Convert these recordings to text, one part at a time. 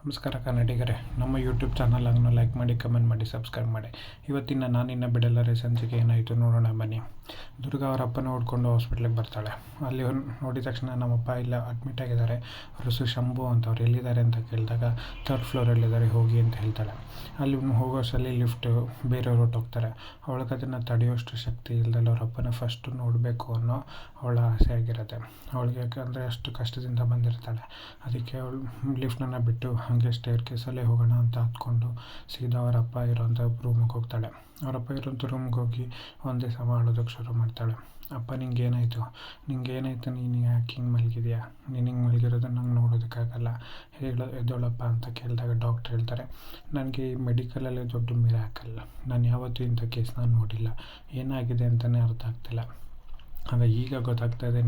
ನಮಸ್ಕಾರ ಕನ್ನಡಿಗರೇ, ನಮ್ಮ ಯೂಟ್ಯೂಬ್ ಚಾನಲನ್ನು ಲೈಕ್ ಮಾಡಿ, ಕಮೆಂಟ್ ಮಾಡಿ, ಸಬ್ಸ್ಕ್ರೈಬ್ ಮಾಡಿ. ಇವತ್ತಿನ ನಾನಿನ್ನ ಬಿಡಲ್ಲರೆ ಸಂಚಿಕೆ ಏನಾಯಿತು ನೋಡೋಣ ಬನ್ನಿ. ದುರ್ಗಾ ಅವರ ಅಪ್ಪನ ನೋಡಿಕೊಂಡು ಹಾಸ್ಪಿಟ್ಲಿಗೆ ಬರ್ತಾಳೆ. ಅಲ್ಲಿ ನೋಡಿದ ತಕ್ಷಣ ನಮ್ಮಪ್ಪ ಇಲ್ಲ ಅಡ್ಮಿಟ್ ಆಗಿದ್ದಾರೆ, ಅವರು ಶಂಭು ಅಂತ ಅವ್ರು ಎಲ್ಲಿದ್ದಾರೆ ಅಂತ ಕೇಳಿದಾಗ 3rd ಫ್ಲೋರಲ್ಲಿದ್ದಾರೆ ಹೋಗಿ ಅಂತ ಹೇಳ್ತಾಳೆ. ಅಲ್ಲಿ ಹೋಗೋಷ್ಟರಲ್ಲಿ ಲಿಫ್ಟು ಬೇರೆಯವ್ರು ಹೊಟ್ಟೋಗ್ತಾರೆ. ಅವಳಿಗೆ ಅದನ್ನು ತಡೆಯೋಷ್ಟು ಶಕ್ತಿ ಇಲ್ದಲ್ಲ ಅವ್ರ ಅಪ್ಪನ ಫಸ್ಟು ನೋಡಬೇಕು ಅನ್ನೋ ಅವಳ ಆಸೆ ಆಗಿರುತ್ತೆ. ಅವಳಿಗೆ ಯಾಕಂದರೆ ಅಷ್ಟು ಕಷ್ಟದಿಂದ ಬಂದಿರ್ತಾಳೆ. ಅದಕ್ಕೆ ಅವಳು ಲಿಫ್ಟನ್ನು ಬಿಟ್ಟು ಹಾಗೆ ಸ್ಟೇರ್ ಕೇಸಲ್ಲೇ ಹೋಗೋಣ ಅಂತ ಹತ್ಕೊಂಡು ಸೀದಾ ಅವರ ಅಪ್ಪ ಇರೋಂಥ ರೂಮಿಗೆ ಹೋಗ್ತಾಳೆ. ಅವರಪ್ಪ ಇರೋಂಥ ರೂಮ್ಗೆ ಹೋಗಿ ಒಂದೇ ಸಮ ಅಳೋದಕ್ಕೆ ಶುರು ಮಾಡ್ತಾಳೆ. ಅಪ್ಪ ನಿಂಗೇನಾಯಿತು, ನೀನು ಯಾಕೆ ಹಿಂಗೆ ಮಲಗಿದೆಯಾ, ನೀನು ಹಿಂಗೆ ಮಲಗಿರೋದನ್ನು ನಂಗೆ ನೋಡೋದಕ್ಕಾಗಲ್ಲ, ಎದ್ದೋಳಪ್ಪ ಅಂತ ಕೇಳಿದಾಗ ಡಾಕ್ಟ್ರ್ ಹೇಳ್ತಾರೆ, ನನಗೆ ಈ ಮೆಡಿಕಲಲ್ಲೇ ದೊಡ್ಡ ಮಿರಾಕಲ್, ನಾನು ಯಾವತ್ತೂ ಇಂಥ ಕೇಸ್ನ ನೋಡಿಲ್ಲ, ಏನಾಗಿದೆ ಅಂತಲೇ ಅರ್ಥ ಆಗ್ತಿಲ್ಲ. ಆಗ ಈಗ ಗೊತ್ತಾಗ್ತಾ ಇದೆ,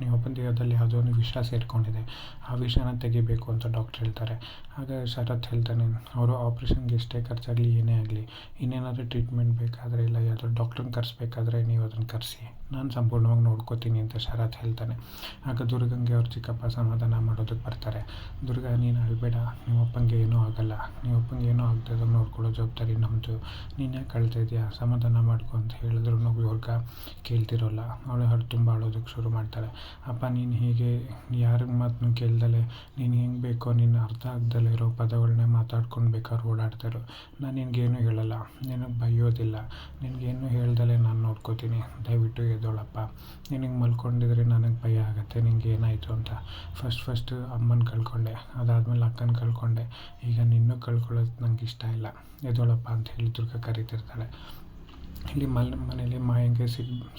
ನೀವೊಬ್ಬನ ದೇಹದಲ್ಲಿ ಯಾವುದೋ ಒಂದು ವಿಷ ಸೇರಿಕೊಂಡಿದೆ, ಆ ವಿಷನ ತೆಗಿಬೇಕು ಅಂತ ಡಾಕ್ಟ್ರ್ ಹೇಳ್ತಾರೆ. ಆಗ ಶರತ್ ಹೇಳ್ತಾನೆ, ಅವರು ಆಪ್ರೇಷನ್ಗೆ ಎಷ್ಟೇ ಖರ್ಚಾಗಲಿ ಏನೇ ಆಗಲಿ, ಇನ್ನೇನಾದರೂ ಟ್ರೀಟ್ಮೆಂಟ್ ಬೇಕಾದರೆ ಇಲ್ಲ ಯಾವುದೋ ಡಾಕ್ಟ್ರನ್ನ ಕರೆಸ್ಬೇಕಾದ್ರೆ ನೀವು ಅದನ್ನು ಕರೆಸಿ, ನಾನು ಸಂಪೂರ್ಣವಾಗಿ ನೋಡ್ಕೋತೀನಿ ಅಂತ ಶರತ್ ಹೇಳ್ತಾನೆ. ಆಗ ದುರ್ಗಂಗೆ ಅವ್ರ ಚಿಕ್ಕಪ್ಪ ಸಮಾಧಾನ ಮಾಡೋದಕ್ಕೆ ಬರ್ತಾರೆ. ದುರ್ಗಾ, ನೀನು ಅಳಬೇಡ, ನಿಮ್ಮಪ್ಪಂಗೆ ಏನೂ ಆಗಲ್ಲ, ನಿಮ್ಮಪ್ಪಂಗೆ ಏನೂ ಆಗದೆ ನೋಡ್ಕೊಳ್ಳೋ ಜವಾಬ್ದಾರಿ ನಮ್ಮದು, ನೀನು ಯಾಕೆ ಅಳ್ತಾ ಇದೆಯಾ, ಸಮಾಧಾನ ಮಾಡ್ಕೊ ಅಂತ ಹೇಳಿದ್ರು ಇವ್ರಿಗೆ ಕೇಳ್ತಿರೋಲ್ಲ. ಅವಳು ತುಂಬ ಅಳೋದಕ್ಕೆ ಶುರು ಮಾಡ್ತಾಳೆ. ಅಪ್ಪ, ನೀನು ಹೀಗೆ ಯಾರ ಮಾತನ್ನು ಕೇಳ್ದಲೆ, ನೀನು ಹೆಂಗೆ ಬೇಕೋ ನಿನ್ನ ಅರ್ಥ ಆಗ್ದಲೇ ಇರೋ ಪದಗಳನ್ನೇ ಮಾತಾಡ್ಕೊಂಡು ಬೇಕಾದ್ರೆ ಓಡಾಡ್ತಾರೋ, ನಾನು ನಿನಗೇನು ಹೇಳಲ್ಲ, ನಿನಗೆ ಬೈಯೋದಿಲ್ಲ, ನಿನಗೇನು ಹೇಳ್ದಲೆ ನಾನು ನೋಡ್ಕೋತೀನಿ, ದಯವಿಟ್ಟು ಎದ್ದೋಳಪ್ಪ, ನಿನಗೆ ಮಲ್ಕೊಂಡಿದ್ರೆ ನನಗೆ ಭಯ ಆಗುತ್ತೆ, ನಿಂಗೆ ಏನಾಯಿತು ಅಂತ. ಫಸ್ಟ್ ಅಮ್ಮನ ಕಳ್ಕೊಂಡೆ, ಅದಾದಮೇಲೆ ಅಕ್ಕನ ಕಳ್ಕೊಂಡೆ, ಈಗ ನಿನ್ನೂ ಕಳ್ಕೊಳ್ಳೋದು ನಂಗೆ ಇಷ್ಟ ಇಲ್ಲ, ಎದ್ದೋಳಪ್ಪ ಅಂತ ಹೇಳಿ ದುರ್ಗ ಕರೀತಿರ್ತಾಳೆ. ಇಲ್ಲಿ ಮನೇಲಿ ಮಾಯಂಗೆ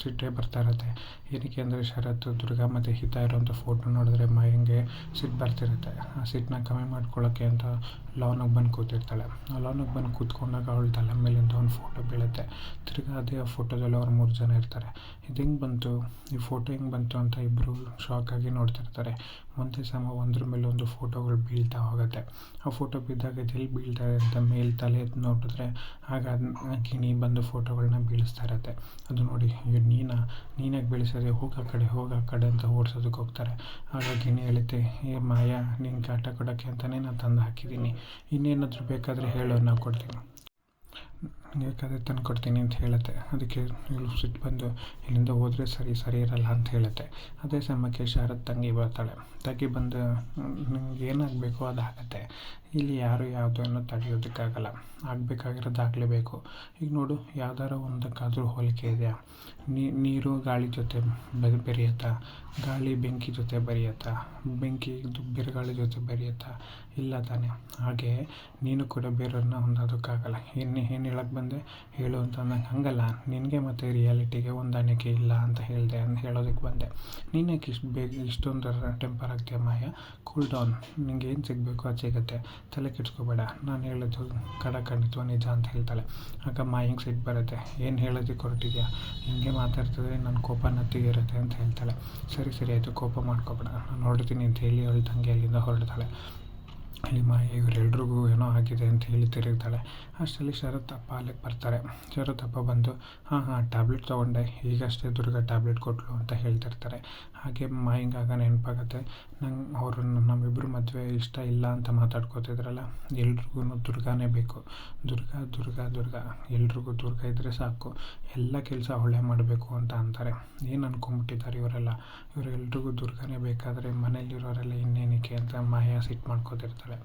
ಸಿಟ್ಟೇ ಬರ್ತಾ ಇರುತ್ತೆ. ಏನಕ್ಕೆ ಅಂದರೆ ಶರತ್, ದುರ್ಗಾ ಮತ್ತು ಹಿತ ಇರೋಂಥ ಫೋಟೋ ನೋಡಿದ್ರೆ ಮಾಯಂಗೆ ಸಿಟ್ಟು ಬರ್ತಿರುತ್ತೆ. ಆ ಸಿಟ್ಟನ್ನ ಕಮ್ಮಿ ಮಾಡ್ಕೊಳ್ಳೋಕ್ಕೆ ಅಂತ ಲಾನಿಗೆ ಬಂದು ಕೂತಿರ್ತಾಳೆ. ಆ ಲಾನಿಗೆ ಬಂದು ಕೂತ್ಕೊಂಡಾಗ ಅವಳ ತಲೆ ಮೇಲಿಂದ ಒಂದು ಫೋಟೋ ಬೀಳುತ್ತೆ. ತಿರ್ಗಿ ಅದೇ ಆ ಫೋಟೋದಲ್ಲಿ ಅವ್ರು 3 ಜನ ಇರ್ತಾರೆ. ಇದು ಹೆಂಗೆ ಬಂತು, ಈ ಫೋಟೋ ಹೆಂಗೆ ಬಂತು ಅಂತ ಇಬ್ಬರು ಶಾಕಾಗಿ ನೋಡ್ತಿರ್ತಾರೆ. ಒಂದೇ ಸಮ ಒಂದ್ರ ಮೇಲೆ ಒಂದು ಫೋಟೋಗಳು ಬೀಳ್ತಾ ಹೋಗುತ್ತೆ. ಆ ಫೋಟೋ ಬಿದ್ದಾಗ ಎಲ್ಲಿ ಬೀಳ್ತಾರೆ ಅಂತ ಮೇಲೆ ತಲೆ ಎದ್ದು ನೋಡಿದ್ರೆ ಆಗ ಗಿಣಿ ಬಂದು ಫೋಟೋಗಳನ್ನ ಬೀಳಿಸ್ತಾ ಇರತ್ತೆ. ಅದು ನೋಡಿ, ಇವ್ರು ನೀನಾಗಿ ಬೀಳಿಸೋದೆ, ಹೋಗಿ ಆ ಕಡೆ ಅಂತ ಓಡಿಸೋದಕ್ಕೆ ಹೋಗ್ತಾರೆ. ಆಗ ಗಿಣಿ ಹೇಳುತ್ತೆ, ಏ ಮಾಯಾ, ನಿನ್ಗೆ ಆಟ ಕೊಡೋಕ್ಕೆ ಅಂತಲೇ ನಾನು ತಂದು ಹಾಕಿದ್ದೀನಿ, ಇನ್ನೇನಾದರೂ ಬೇಕಾದರೆ ಹೇಳೋ, ನಾನು ಕೊಡ್ತೀನಿ, ಬೇಕಾದರೆ ತಂದು ಕೊಡ್ತೀನಿ ಅಂತ ಹೇಳುತ್ತೆ. ಅದಕ್ಕೆ ಇವಳು ಸಿಟ್ಟು ಬಂದು ಇಲ್ಲಿಂದ ಹೋದರೆ ಸರಿ ಇರಲ್ಲ ಅಂತ ಹೇಳುತ್ತೆ. ಅದೇ ಸಮಯಕ್ಕೆ ಶರತ್ ತಂಗಿ ಬರ್ತಾಳೆ. ತಂಗಿ ಬಂದು ನಿಮ್ಗೆ ಏನಾಗಬೇಕೋ ಅದಾಗತ್ತೆ, ಇಲ್ಲಿ ಯಾರು ಯಾವುದನ್ನು ತಡೆಯೋದಕ್ಕಾಗಲ್ಲ, ಆಗಬೇಕಾಗಿರೋದು ಆಗಲೇಬೇಕು. ಈಗ ನೋಡು, ಯಾವ್ದಾರ ಒಂದಕ್ಕಾದರೂ ಹೋಲಿಕೆ ಇದೆಯಾ, ನೀರು ಗಾಳಿ ಜೊತೆ ಬೆರೆಯುತ್ತಾ, ಗಾಳಿ ಬೆಂಕಿ ಜೊತೆ ಬೆರೆಯುತ್ತಾ, ಬೆಂಕಿ ಬಿರುಗಾಳಿ ಜೊತೆ ಬೆರೆಯುತ್ತಾ, ಇಲ್ಲ ತಾನೆ. ಹಾಗೆ ನೀನು ಕೂಡ ಬೇರೆಯವ್ರನ್ನ ಹೊಂದೋದಕ್ಕಾಗಲ್ಲ. ಏನು ಹೇಳಕ್ಕೆ ಬಂದೆ ಹೇಳು ಅಂತ ಅಂದಂಗೆ, ಹಂಗಲ್ಲ, ನಿನಗೆ ಮತ್ತು ರಿಯಾಲಿಟಿಗೆ ಹೊಂದಾಣಿಕೆ ಇಲ್ಲ ಅಂತ ಹೇಳೋದಕ್ಕೆ ಬಂದೆ. ನೀನು ಯಾಕೆ ಇಷ್ಟೊಂದು ಟೆಂಪರ್ ಆಗ್ತೀಯ ಮಾಯ, ಕೂಲ್ ಡೌನ್, ನಿಂಗೆ ಏನು ಸಿಗಬೇಕು ಅದು ಸಿಗುತ್ತೆ, ತಲೆ ಕೆಡಿಸ್ಕೋಬೇಡ, ನಾನು ಹೇಳೋದು ಖಂಡಿತ ನಿಜ ಅಂತ ಹೇಳ್ತಾಳೆ. ಆಗ ಮಾಯಂಗೆ ಸಿಟ್ಟು ಬರುತ್ತೆ, ಏನು ಹೇಳೋದಕ್ಕೆ ಹೊರಟಿದ್ಯಾ, ಹಿಂಗೆ ಮಾತಾಡ್ತಿದ್ರೆ ನನ್ನ ಕೋಪ ನತ್ತಿಗಿರುತ್ತೆ ಅಂತ ಹೇಳ್ತಾಳೆ. ಸರಿ ಆಯಿತು, ಕೋಪ ಮಾಡ್ಕೊಬೇಡ, ನಾನು ಹೊರಡ್ತೀನಿ ಅಂತ ಹೇಳಿ ಅವಳು ತಂಗಿ ಅಲ್ಲಿಂದ ಹೊರಡ್ತಾಳೆ. ಈ ಮಾಯ ಇವರೆಲ್ರಿಗೂ ಏನೋ ಆಗಿದೆ ಅಂತ ಹೇಳಿ ತಿರುಗ್ತಾಳೆ. ಅಷ್ಟರಲ್ಲಿ ಶರತ್ ಅಪ್ಪ ಅಲ್ಲಿಗೆ ಬರ್ತಾರೆ. ಶರತ್ ಅಪ್ಪ ಬಂದು, ಹಾಂ ಟ್ಯಾಬ್ಲೆಟ್ ತೊಗೊಂಡೆ, ಈಗಷ್ಟೇ ದುರ್ಗಾ ಟ್ಯಾಬ್ಲೆಟ್ ಕೊಟ್ಟಳು ಅಂತ ಹೇಳ್ತಿರ್ತಾರೆ. ಹಾಗೆ ಮಾಯಿಂಗಾಗ ನೆನಪಾಗತ್ತೆ, ಅವರು ನಮ್ಮಿಬ್ಬರು ಮದುವೆ ಇಷ್ಟ ಇಲ್ಲ ಅಂತ ಮಾತಾಡ್ಕೋತಿದ್ರಲ್ಲ, ಎಲ್ರಿಗೂ ದುರ್ಗಾನೇ ಬೇಕು, ದುರ್ಗಾ ಎಲ್ರಿಗೂ ದುರ್ಗಾ ಇದ್ದರೆ ಸಾಕು, ಎಲ್ಲ ಕೆಲಸ ಅವಳೇ ಮಾಡಬೇಕು ಅಂತ ಅಂತಾರೆ. ಏನು ಅಂದ್ಕೊಂಬಿಟ್ಟಿದ್ದಾರೆ ಇವರೆಲ್ರಿಗೂ ದುರ್ಗಾನೇ ಬೇಕಾದರೆ ಮನೇಲಿರೋರೆಲ್ಲ ಇನ್ನೇನಕ್ಕೆ ಅಂತ ಮಾಯ ಸಿಟ್ಟು ಮಾಡ್ಕೋತಿರ್ತಾಳೆ.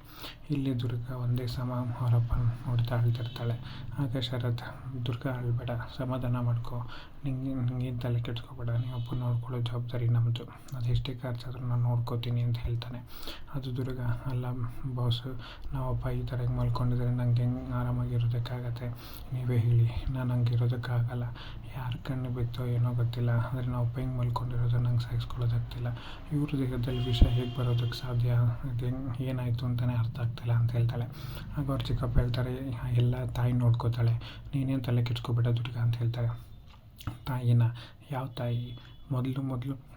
ಇಲ್ಲಿ ದುರ್ಗಾ ಒಂದೇ ಸಮ ಅವರಪ್ಪ ನೋಡ್ತಾ ಅಳ್ತಿರ್ತಾಳೆ. ಆಗ ಶರತ್, ದುರ್ಗಾ ಅಳ್ಬೇಡ, ಸಮಾಧಾನ ಮಾಡ್ಕೊ, ನಿಂಗೇನು ತಲೆ ಕೆಡಿಸ್ಕೋಬೇಡ, ನೀವಪ್ಪ ನೋಡ್ಕೊಳ್ಳೋ ಜವಾಬ್ದಾರಿ ನಮ್ಮದು, ಅದೆಷ್ಟೇ ಖರ್ಚಾದ್ರೂ ನಾನು ನೋಡ್ಕೋತೀನಿ ಅಂತ ಹೇಳ್ತಾನೆ. ಅದು ದುರ್ಗಾ, ಅಲ್ಲ ಬಾಸು, ನಾವಪ್ಪ ಈ ಥರ ಹೆಂಗೆ ಮಲ್ಕೊಂಡಿದ್ರೆ ನಂಗೆ ಹೆಂಗೆ ಆರಾಮಾಗಿರೋದಕ್ಕಾಗತ್ತೆ, ನೀವೇ ಹೇಳಿ, ನಾನು ಹಂಗೆ ಇರೋದಕ್ಕಾಗಲ್ಲ, ಯಾರ ಕಣ್ಣು ಬಿತ್ತೋ ಏನೋ ಗೊತ್ತಿಲ್ಲ, ಆದರೆ ನಾವಪ್ಪ ಹೆಂಗೆ ಮಲ್ಕೊಂಡಿರೋದು ನಂಗೆ ಸಹಿಸ್ಕೊಳ್ಳೋದಾಗ್ತಿಲ್ಲ, ಇವ್ರ ದೇಹದಲ್ಲಿ ವಿಷ ಹೇಗೆ ಬರೋದಕ್ಕೆ ಸಾಧ್ಯ, ಅದು ಏನಾಯಿತು ಅಂತಲೇ ಅರ್ಥ ಆಗ್ತಿಲ್ಲ ಅಂತ ಹೇಳ್ತಾಳೆ. ಆಗ ಅವ್ರ ಚಿಕ್ಕಪ್ಪ ಹೇಳ್ತಾರೆ, ಎಲ್ಲ ತಾಯಿ ನೋಡ್ಕೋತಾಳೆ, ನೀನೇನು ತಲೆ ಕೆಡಿಸ್ಕೋಬೇಡ ದುರ್ಗಾ ಅಂತ ಹೇಳ್ತಾರೆ. ತಾಯಿನ ಯಾವ ತಾಯಿ, ಮೊದಲು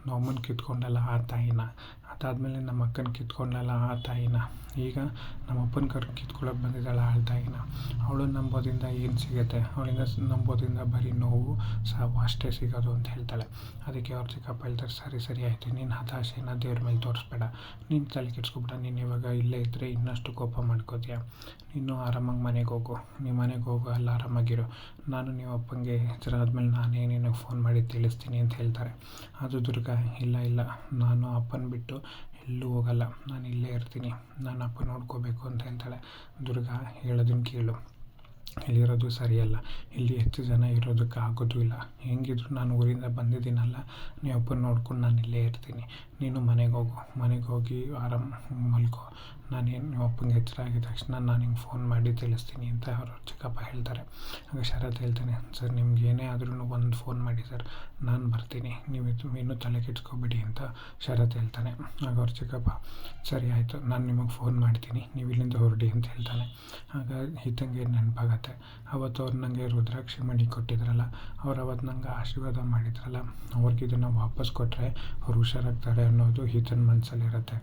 ನಮ್ಮಮ್ಮನ ಕಿತ್ಕೊಂಡಲ್ಲ ಆ ತಾಯಿನ, ಅದಾದಮೇಲೆ ನಮ್ಮ ಅಕ್ಕನ ಕಿತ್ಕೊಂಡಲ್ಲ ಆ ತಾಯಿನ, ಈಗ ನಮ್ಮ ಅಪ್ಪನ ಕಿತ್ಕೊಳ್ಳೋಕೆ ಬಂದಿದ್ದಾಳೆ ಆ ತಾಯಿನ. ಅವಳು ನಂಬೋದ್ರಿಂದ ಏನು ಸಿಗುತ್ತೆ? ಅವಳಿಂದ ನಂಬೋದ್ರಿಂದ ಬರೀ ನೋವು ಸಾವು ಅಷ್ಟೇ ಸಿಗೋದು ಅಂತ ಹೇಳ್ತಾಳೆ. ಅದಕ್ಕೆ ಅವ್ರ ಚಿಕ್ಕಪ್ಪ ಹೇಳ್ತಾರೆ, ಸರಿ ಆಯಿತು, ನೀನು ಹತಾಶೆನ ದೇವ್ರ ಮೇಲೆ ತೋರಿಸ್ಬೇಡ, ನೀನು ತಲೆ ಕೆಡ್ಸ್ಕೊಬೇಡ, ನೀನು ಇವಾಗ ಇಲ್ಲೇ ಇದ್ದರೆ ಇನ್ನಷ್ಟು ಕೋಪ ಮಾಡ್ಕೋತೀಯ, ನೀನು ಆರಾಮಾಗಿ ಮನೆಗೆ ಹೋಗು, ನೀವು ಮನೆಗೆ ಹೋಗು, ಅಲ್ಲಿ ಆರಾಮಾಗಿರು, ನಾನು ನಿಮ್ಮ ಅಪ್ಪಂಗೆ ಹೆಸರಾದ್ಮೇಲೆ ನಾನೇ ನಿನಗೆ ಫೋನ್ ಮಾಡಿ ತಿಳಿಸ್ತೀನಿ ಅಂತ ಹೇಳ್ತಾರೆ. ಅದು ದುರ್ಗಾ, ಇಲ್ಲ ನಾನು ಅಪ್ಪನ ಬಿಟ್ಟು ಎಲ್ಲೂ ಹೋಗಲ್ಲ, ನಾನು ಇಲ್ಲೇ ಇರ್ತೀನಿ, ನಾನು ಅಪ್ಪ ನೋಡ್ಕೋಬೇಕು ಅಂತ ಹೇಳ್ತಾಳೆ. ದುರ್ಗಾ, ಹೇಳೋದನ್ನು ಕೇಳು, ಇಲ್ಲಿರೋದು ಸರಿಯಲ್ಲ, ಇಲ್ಲಿ ಹೆಚ್ಚು ಜನ ಇರೋದಕ್ಕೆ ಆಗೋದು ಇಲ್ಲ, ಹೆಂಗಿದ್ರು ನಾನು ಊರಿಂದ ಬಂದಿದ್ದೀನಲ್ಲ, ನೀವು ಅಪ್ಪನ ನೋಡ್ಕೊಂಡು ನಾನು ಇಲ್ಲೇ ಇರ್ತೀನಿ, ನೀನು ಮನೆಗೆ ಹೋಗಿ ಆರಾಮ್ ಮಲ್ಕೋ, ನಾನೇನು ನಿಮ್ಮ ಅಪ್ಪಂಗೆ ಹೆಚ್ಚರಾಗಿದ ತಕ್ಷಣ ನಾನು ಹಿಂಗೆ ಫೋನ್ ಮಾಡಿ ತಿಳಿಸ್ತೀನಿ ಅಂತ ಅವ್ರ ಚಿಕ್ಕಪ್ಪ ಹೇಳ್ತಾರೆ. ಆಗ ಶರತ್ ಹೇಳ್ತಾನೆ, ಸರ್ ನಿಮ್ಗೆ ಏನೇ ಆದ್ರೂ ಒಂದು ಫೋನ್ ಮಾಡಿ ಸರ್, ನಾನು ಬರ್ತೀನಿ, ನೀವು ಇನ್ನೂ ತಲೆ ಕೆಡ್ಸ್ಕೊಬೇಡಿ ಅಂತ ಶರತ್ ಹೇಳ್ತಾನೆ. ಆಗ ಅವ್ರ ಚಿಕ್ಕಪ್ಪ, ಸರಿ ಆಯಿತು, ನಾನು ನಿಮಗೆ ಫೋನ್ ಮಾಡ್ತೀನಿ, ನೀವು ಇಲ್ಲಿಂದ ಹೊರಡಿ ಅಂತ ಹೇಳ್ತಾನೆ. ಆಗ ಈತಂಗೆ ನೆನಪಾಗತ್ತೆ, ಅವತ್ತು ಅವ್ರು ನನಗೆ ರುದ್ರಾಕ್ಷಿ ಮಣಿ ಕೊಟ್ಟಿದ್ರಲ್ಲ, ಅವ್ರು ಅವತ್ತು ನಂಗೆ ಆಶೀರ್ವಾದ ಮಾಡಿದ್ರಲ್ಲ, ಅವ್ರಿಗೆ ಇದನ್ನು ವಾಪಸ್ ಕೊಟ್ಟರೆ ಅವ್ರು ಹುಷಾರಾಗ್ತಾರೆ ಅನ್ನೋದು ಈತನ ಮನಸ್ಸಲ್ಲಿರುತ್ತೆ.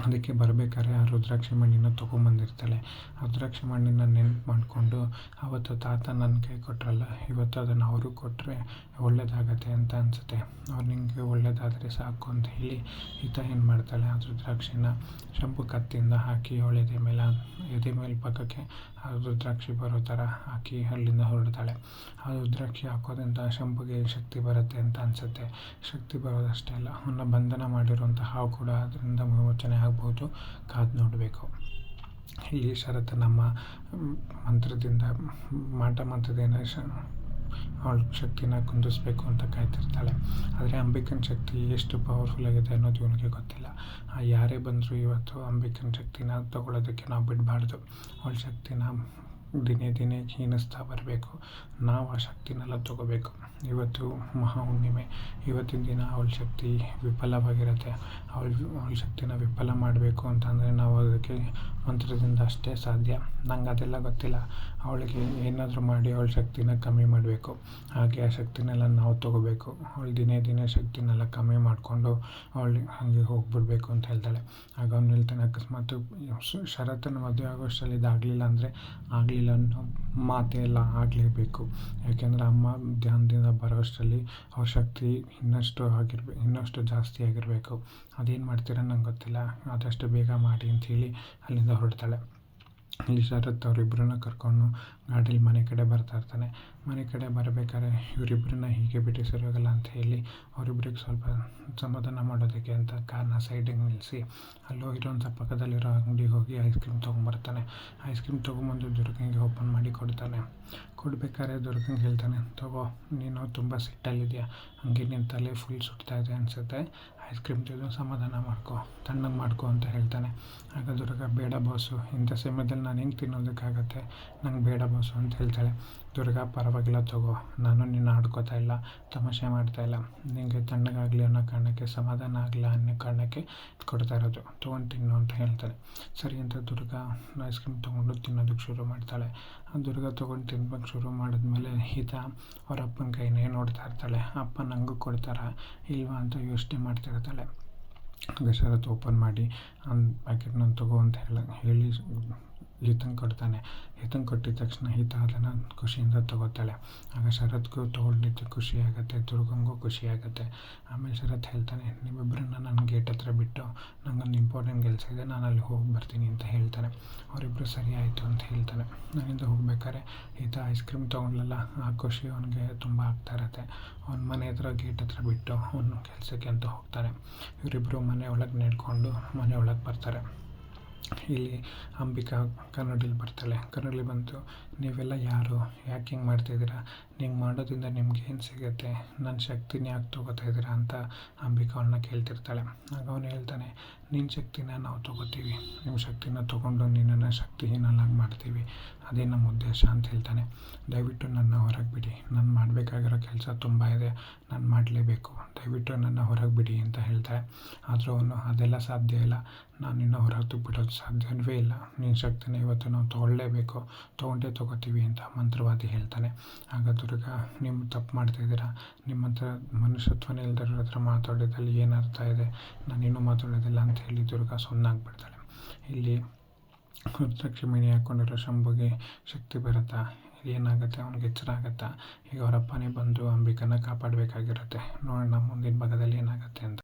ಅದಕ್ಕೆ ಬರಬೇಕಾದ್ರೆ ಆ ರುದ್ರಾಕ್ಷಿ ಮಣ್ಣಿನ ತೊಗೊಂಬಂದಿರ್ತಾಳೆ. ರುದ್ರಾಕ್ಷಿ ಮಣ್ಣಿನ ನೆನಪು ಮಾಡಿಕೊಂಡು, ಅವತ್ತು ತಾತ ನನ್ನ ಕೈ ಕೊಟ್ಟರಲ್ಲ, ಇವತ್ತು ಅದನ್ನು ಅವರು ಕೊಟ್ಟರೆ ಒಳ್ಳೇದಾಗತ್ತೆ ಅಂತ ಅನಿಸುತ್ತೆ, ಅವ್ರು ನಿಮಗೆ ಒಳ್ಳೇದಾದರೆ ಸಾಕು ಅಂತ ಹೇಳಿ ಈತ ಏನು ಮಾಡ್ತಾಳೆ, ಆ ರುದ್ರಾಕ್ಷಿನ ಶಂಪು ಕತ್ತಿಯಿಂದ ಹಾಕಿ ಅವಳ ಎದೆ ಮೇಲೆ ಪಕ್ಕಕ್ಕೆ ಆ ರುದ್ರಾಕ್ಷಿ ಬರೋ ಥರ ಹಾಕಿ ಅಲ್ಲಿಂದ ಹೊರಡ್ತಾಳೆ. ಆ ರುದ್ರಾಕ್ಷಿ ಹಾಕೋದ್ರಿಂದ ಶಂಪುಗೆ ಶಕ್ತಿ ಬರುತ್ತೆ ಅಂತ ಅನಿಸುತ್ತೆ. ಶಕ್ತಿ ಬರೋದಷ್ಟೇ ಅಲ್ಲ, ಅವನ್ನ ಬಂಧನ ಮಾಡಿರುವಂಥ ಹಾವು ಕೂಡ ಅದರಿಂದ ವಿಮೋಚನೆ ಆಗ್ಬೋದು, ಕಾದು ನೋಡಬೇಕು. ಇಲ್ಲಿ ಶರತ್ ನಮ್ಮ ಮಂತ್ರದಿಂದ ಅವಳ ಶಕ್ತಿನ ಕುಂದಿಸ್ಬೇಕು ಅಂತ ಕಾಯ್ತಿರ್ತಾಳೆ. ಆದರೆ ಅಂಬಿಕನ ಶಕ್ತಿ ಎಷ್ಟು ಪವರ್ಫುಲ್ ಆಗಿದೆ ಅನ್ನೋದು ಇವನಿಗೆ ಗೊತ್ತಿಲ್ಲ. ಯಾರೇ ಬಂದರೂ ಇವತ್ತು ಅಂಬಿಕನ ಶಕ್ತಿನ ತಗೊಳ್ಳೋದಕ್ಕೆ ನಾವು ಬಿಡಬಾರ್ದು. ಅವಳ ಶಕ್ತಿನ ದಿನೇ ಕ್ಷೀಣಿಸ್ತಾ ಬರಬೇಕು. ನಾವು ಆ ಶಕ್ತಿನೆಲ್ಲ ತಗೋಬೇಕು. ಇವತ್ತು ಮಹಾ ಹುಣ್ಣಿಮೆ, ಇವತ್ತಿನ ದಿನ ಅವಳ ಶಕ್ತಿ ವಿಫಲವಾಗಿರುತ್ತೆ. ಅವಳ ಶಕ್ತಿನ ವಿಫಲ ಮಾಡಬೇಕು ಅಂತಂದರೆ ನಾವು ಅದಕ್ಕೆ ಮಂತ್ರದಿಂದ ಅಷ್ಟೇ ಸಾಧ್ಯ. ನಂಗೆ ಅದೆಲ್ಲ ಗೊತ್ತಿಲ್ಲ. ಅವಳಿಗೆ ಏನಾದರೂ ಮಾಡಿ ಅವಳ ಶಕ್ತಿನ ಕಮ್ಮಿ ಮಾಡಬೇಕು. ಹಾಗೆ ಆ ಶಕ್ತಿನೆಲ್ಲ ನಾವು ತಗೋಬೇಕು. ಅವಳು ದಿನೇ ಶಕ್ತಿನೆಲ್ಲ ಕಮ್ಮಿ ಮಾಡಿಕೊಂಡು ಅವಳು ಹಾಗೆ ಹೋಗ್ಬಿಡ್ಬೇಕು ಅಂತ ಹೇಳ್ತಾಳೆ. ಆಗ ಅವ್ನು ಹೇಳ್ತಾನೆ, ಅಕಸ್ಮಾತ್ ಶರತ್ತನ ಮದುವೆ ಆಗೋಷ್ಟರಲ್ಲಿ ಇದಾಗಲಿಲ್ಲ ಅಂದರೆ ಆಗಲಿಲ್ಲ ಅನ್ನೋ ಮಾತೆ ಎಲ್ಲ ಆಗಲೇಬೇಕು. ಯಾಕೆಂದರೆ ಅಮ್ಮ ಧ್ಯಾನದಿಂದ ಬರೋಷ್ಟರಲ್ಲಿ ಅವ್ರ ಶಕ್ತಿ ಇನ್ನಷ್ಟು ಜಾಸ್ತಿ ಆಗಿರಬೇಕು. ಅದೇನು ಮಾಡ್ತೀರ ನಂಗೆ ಗೊತ್ತಿಲ್ಲ, ಆದಷ್ಟು ಬೇಗ ಮಾಡಿ ಅಂಥೇಳಿ ಅಲ್ಲಿಂದ ಹೊರಡ್ತಾಳೆ. ಇಲ್ಲಿ ಶರತ್ ಅವರಿಬ್ಬರನ್ನ ಕರ್ಕೊಂಡು ಗಾಡೀಲಿ ಮನೆ ಕಡೆ ಬರ್ತಾ ಇರ್ತಾನೆ. ಮನೆ ಕಡೆ ಬರಬೇಕಾದ್ರೆ ಇವರಿಬ್ಬರನ್ನ ಹೀಗೆ ಬಿಟ್ಟು ಸರಿಯೋಗಲ್ಲ ಅಂತ ಹೇಳಿ ಅವರಿಬ್ಬರಿಗೆ ಸ್ವಲ್ಪ ಸಮಾಧಾನ ಮಾಡೋದಕ್ಕೆ ಅಂತ ಕಾರ್ನ ಸೈಡಿಗೆ ನಿಲ್ಲಿಸಿ ಅಲ್ಲಿ ಹೋಗಿರೋಂಥ ಪಕ್ಕದಲ್ಲಿರೋ ಅಂಗಡಿಗೆ ಹೋಗಿ ಐಸ್ ಕ್ರೀಮ್ ತೊಗೊಂಬರ್ತಾನೆ. ಐಸ್ ಕ್ರೀಮ್ ತೊಗೊಂಬಂದು ದುರ್ಗಂಗೆ ಓಪನ್ ಮಾಡಿ ಕೊಡ್ತಾನೆ. ಕೊಡ್ಬೇಕಾದ್ರೆ ದುರ್ಗಂಗೆ ಹೇಳ್ತಾನೆ, ತಗೋ, ನೀನು ತುಂಬ ಸಿಟ್ಟಲ್ಲಿದೆಯಾ, ಹಂಗೆ ನಿನ್ನ ತಲೆ ಫುಲ್ ಸುಡ್ತಾ ಇದೆ ಅನಿಸುತ್ತೆ, ಐಸ್ ಕ್ರೀಮ್ ತಿಂದು ಸಮಾಧಾನ ಮಾಡ್ಕೊ, ತಣ್ಣಗೆ ಮಾಡ್ಕೊ ಅಂತ ಹೇಳ್ತಾನೆ. ಆಗ ದುರ್ಗ, ಬೇಡ ಬಾಸು, ಇಂಥ ಸಮಯದಲ್ಲಿ ನಾನು ಹೆಂಗೆ ತಿನ್ನೋದಕ್ಕಾಗತ್ತೆ, ನಂಗೆ ಬೇಡ ಬಾಸು ಅಂತ ಹೇಳ್ತಾಳೆ. ದುರ್ಗ, ಪರವಾಗಿಲ್ಲ ತಗೋ, ನಾನು ನಿನ್ನ ಆಡ್ಕೋತಾ ಇಲ್ಲ, ತಮಾಷೆ ಮಾಡ್ತಾಯಿಲ್ಲ, ನಿನಗೆ ತಣ್ಣಗಾಗಲಿ ಅನ್ನೋ ಕಾರಣಕ್ಕೆ, ಸಮಾಧಾನ ಆಗಲ್ಲ ಅನ್ನೋ ಕಾರಣಕ್ಕೆ ಕೊಡ್ತಾ ಇರೋದು, ತೊಗೊಂಡು ತಿನ್ನು ಅಂತ ಹೇಳ್ತಾಳೆ. ಸರಿ ಅಂತ ದುರ್ಗ ಐಸ್ ಕ್ರೀಮ್ ತೊಗೊಂಡು ತಿನ್ನೋದಕ್ಕೆ ಶುರು ಮಾಡ್ತಾಳೆ. ಆ ದುರ್ಗ ತೊಗೊಂಡು ತಿನ್ಬೇಕು ಶುರು ಮಾಡಿದ್ಮೇಲೆ ಈತ ಅವ್ರ ಅಪ್ಪನ ಕೈನೇ ನೋಡ್ತಾ ಇರ್ತಾಳೆ. ಅಪ್ಪ ನನಗೂ ಕೊಡ್ತಾರಾ ಇಲ್ವಾ ಅಂತ ಯೋಚನೆ ಮಾಡ್ತಿರ್ತಾಳೆ. ಆಗ ಶರತ್ ಓಪನ್ ಮಾಡಿ ಪ್ಯಾಕೆಟ್ನ ತಗೋ ಅಂತ ಹೇಳಿ ಈತಂಗೆ ಕೊಡ್ತಾನೆ. ಈತಂಗೆ ಕೊಟ್ಟಿದ ತಕ್ಷಣ ಈತ ಅದನ್ನು ಖುಷಿಯಿಂದ ತೊಗೋತಾಳೆ. ಆಗ ಶರತ್ಗೂ ತೊಗೊಂಡಿದ್ದು ಖುಷಿ ಆಗುತ್ತೆ, ದುರ್ಗಂಗೂ ಖುಷಿ ಆಗುತ್ತೆ. ಆಮೇಲೆ ಶರತ್ ಹೇಳ್ತಾನೆ, ನಿಮ್ಮಿಬ್ಬರನ್ನ ನಾನು ಗೇಟ್ ಹತ್ರ ಬಿಟ್ಟು ನನಗೊಂದು ಇಂಪಾರ್ಟೆಂಟ್ ಕೆಲಸ ಇದೆ, ನಾನು ಅಲ್ಲಿ ಹೋಗಿ ಬರ್ತೀನಿ ಅಂತ ಹೇಳ್ತಾನೆ. ಅವರಿಬ್ಬರು ಸರಿ ಆಯಿತು ಅಂತ ಹೇಳ್ತಾನೆ. ನಾನಿಂದ ಹೋಗ್ಬೇಕಾದ್ರೆ ಈತ ಐಸ್ ಕ್ರೀಮ್ ತೊಗೊಂಡ್ಲಲ್ಲ, ಆ ಖುಷಿ ಅವನಿಗೆ ತುಂಬ ಆಗ್ತಾ ಇರುತ್ತೆ. ಅವ್ನ ಮನೆ ಹತ್ರ ಗೇಟ್ ಹತ್ರ ಬಿಟ್ಟು ಅವನು ಕೆಲಸಕ್ಕೆ ಅಂತ ಹೋಗ್ತಾನೆ. ಇವರಿಬ್ಬರು ಮನೆ ಒಳಗೆ ನಡ್ಕೊಂಡು ಮನೆ ಒಳಗೆ ಬರ್ತಾರೆ. ಇಲ್ಲಿ ಅಂಬಿಕಾ ಕನ್ನಡಿಲಿ ಬರ್ತಾಳೆ. ಕನ್ನಡಿಲಿ ಬಂತು, ನೀವೆಲ್ಲ ಯಾರು, ಯಾಕೆ ಹಿಂಗೆ ಮಾಡ್ತಾಯಿದ್ದೀರಾ, ಹಿಂಗೆ ಮಾಡೋದ್ರಿಂದ ನಿಮ್ಗೆ ಏನು ಸಿಗುತ್ತೆ, ನನ್ನ ಶಕ್ತಿನ ಯಾಕೆ ತೊಗೋತಾ ಇದ್ದೀರಾ ಅಂತ ಅಂಬಿಕಾ ಅವನ್ನ ಕೇಳ್ತಿರ್ತಾಳೆ. ಆಗ ಅವನು ಹೇಳ್ತಾನೆ, ನಿನ್ನ ಶಕ್ತಿನ ನಾವು ತೊಗೋತೀವಿ, ನಿಮ್ಮ ಶಕ್ತಿನ ತೊಗೊಂಡು ನಿನ್ನನ್ನು ಶಕ್ತಿಹೀನನಾಗಿ ಮಾಡ್ತೀವಿ. ಅದೇ ನಮ್ಮ ಉದ್ದೇಶ ಅಂತ ಹೇಳ್ತಾನೆ. ದಯವಿಟ್ಟು ನನ್ನ ಹೊರಗೆ ಬಿಡಿ, ನಾನು ಮಾಡಬೇಕಾಗಿರೋ ಕೆಲಸ ತುಂಬ ಇದೆ, ನಾನು ಮಾಡಲೇಬೇಕು, ದಯವಿಟ್ಟು ನನ್ನ ಹೊರಗೆ ಬಿಡಿ ಅಂತ ಹೇಳ್ತಾರೆ. ಆದರೂ ಅವನು ಅದೆಲ್ಲ ಸಾಧ್ಯ ಇಲ್ಲ, ನಾನು ನಿನ್ನ ಹೊರಗೆ ಬಿಡೋದು ಸಾಧ್ಯವೇ ಇಲ್ಲ, ನಿನ್ನ ಶಕ್ತಿನ ಇವತ್ತು ನಾವು ತೊಗೊಳ್ಳೇಬೇಕು, ತೊಗೊಂಡೇ ತೊಗೋತೀವಿ ಅಂತ ಮಂತ್ರವಾದಿ ಹೇಳ್ತಾನೆ. ಆಗ ದುರ್ಗಾ, ನೀವು ತಪ್ಪು ಮಾಡ್ತಾಯಿದ್ದೀರಾ, ನಿಮ್ಮ ಹತ್ರ ಮನುಷ್ಯತ್ವನೇ ಇಲ್ದಿರೋ ಹತ್ರ ಮಾತಾಡೋದ್ರಲ್ಲಿ ಏನು ಅರ್ಥ ಇದೆ, ನಾನಿನ್ನೂ ಮಾತಾಡೋದಿಲ್ಲ ಅಂತ ಹೇಳಿ ದುರ್ಗಾ ಸುಮ್ಮನಾಗ್ಬಿಡ್ತಾಳೆ. ಇಲ್ಲಿ ರುದ್ರಾಕ್ಷಿಮಣಿ ಹಾಕ್ಕೊಂಡಿರೋ ಶಂಭುಗೆ ಶಕ್ತಿ ಬರುತ್ತಾ, ಏನಾಗುತ್ತೆ, ಅವ್ನಿಗೆ ಎಚ್ಚರ ಆಗುತ್ತಾ, ಈಗ ಅವರಪ್ಪನೇ ಬಂದು ಅಂಬಿಕನ ಕಾಪಾಡಬೇಕಾಗಿರುತ್ತೆ. ನೋಡೋಣ ಮುಂದಿನ ಭಾಗದಲ್ಲಿ ಏನಾಗುತ್ತೆ ಅಂತ.